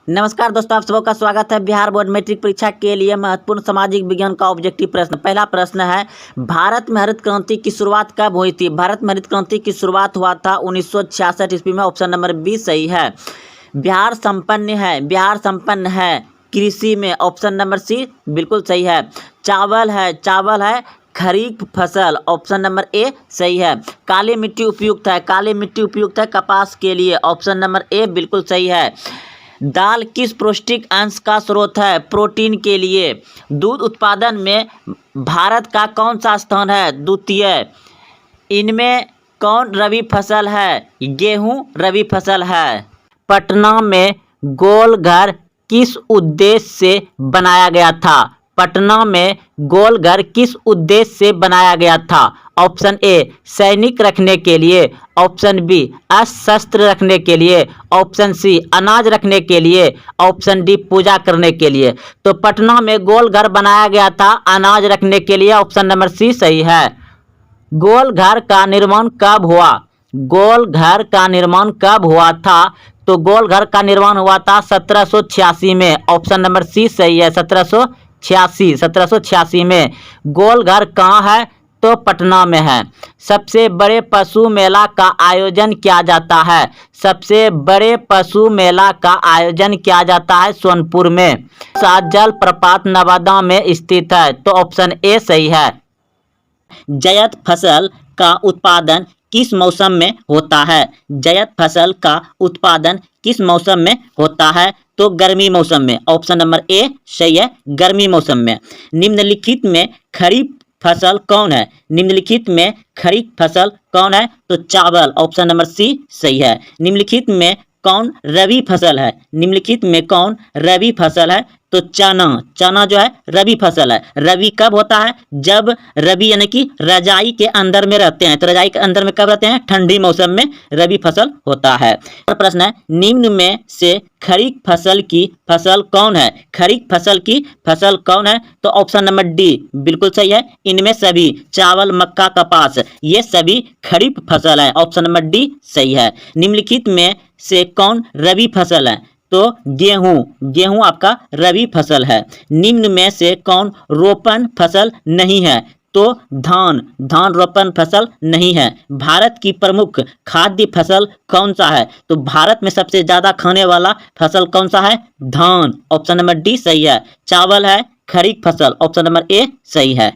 नमस्कार दोस्तों, आप सबका स्वागत है। बिहार बोर्ड मैट्रिक परीक्षा के लिए महत्वपूर्ण सामाजिक विज्ञान का ऑब्जेक्टिव प्रश्न। पहला प्रश्न है, भारत में हरित क्रांति की शुरुआत कब हुई थी? भारत में हरित क्रांति की शुरुआत हुआ था 1966 ईस्वी में। ऑप्शन नंबर बी सही है। बिहार संपन्न है कृषि में। ऑप्शन नंबर सी बिल्कुल सही है। चावल है खरीफ फसल। ऑप्शन नंबर ए सही है। काली मिट्टी उपयुक्त है कपास के लिए। ऑप्शन नंबर ए बिल्कुल सही है। दाल किस पौष्टिक अंश का स्रोत है? प्रोटीन के लिए। दूध उत्पादन में भारत का कौन सा स्थान है? द्वितीय। इनमें कौन रबी फसल है? गेहूं रबी फसल है। पटना में गोल घर किस उद्देश्य से बनाया गया था? पटना में गोल घर किस उद्देश्य से बनाया गया था? ऑप्शन ए सैनिक रखने के लिए। ऑप्शन बी शस्त्र रखने के लिए। ऑप्शन सी अनाज रखने के लिए। ऑप्शन डी पूजा करने के लिए। तो पटना में गोल घर बनाया गया था अनाज रखने के लिए। ऑप्शन नंबर सी सही है। गोल घर का निर्माण कब हुआ? गोल घर का निर्माण कब हुआ था? तो गोल घर का निर्माण हुआ था 1786 में। ऑप्शन नंबर सी सही है। 1786 में। गोल घर कहाँ है? तो पटना में है। सबसे बड़े पशु मेला का आयोजन किया जाता है? सबसे बड़े पशु मेला का आयोजन किया जाता है सोनपुर में। जल प्रपात नवादा में स्थित है। तो ऑप्शन ए सही है। जायद फसल का उत्पादन किस मौसम में होता है? जायद फसल का उत्पादन किस मौसम में होता है? तो गर्मी मौसम में। ऑप्शन नंबर ए सही है, गर्मी मौसम में। निम्नलिखित में खरीफ फसल कौन है? निम्नलिखित में खरीफ फसल कौन है? तो चावल। ऑप्शन नंबर सी सही है। निम्नलिखित में कौन रबी फसल है? निम्नलिखित में कौन रबी फसल है? तो चना जो है रबी फसल है। रबी कब होता है? जब रबी यानी कि रजाई के अंदर में रहते हैं। तो रजाई के अंदर में कब रहते हैं? ठंडी मौसम में रबी फसल होता है। प्रश्न है, निम्न में से खरीफ फसल की फसल कौन है? खरीफ फसल की फसल कौन है? तो ऑप्शन नंबर डी बिल्कुल सही है। इनमें सभी चावल, मक्का, कपास ये सभी खरीफ फसल है। ऑप्शन नंबर डी सही है। निम्नलिखित में से कौन रबी फसल है? तो गेहूं आपका रबी फसल है। निम्न में से कौन रोपण फसल नहीं है? तो धान रोपण फसल नहीं है। भारत की प्रमुख खाद्य फसल कौन सा है? तो भारत में सबसे ज्यादा खाने वाला फसल कौन सा है? धान। ऑप्शन नंबर डी सही है। चावल है खरीफ फसल। ऑप्शन नंबर ए सही है।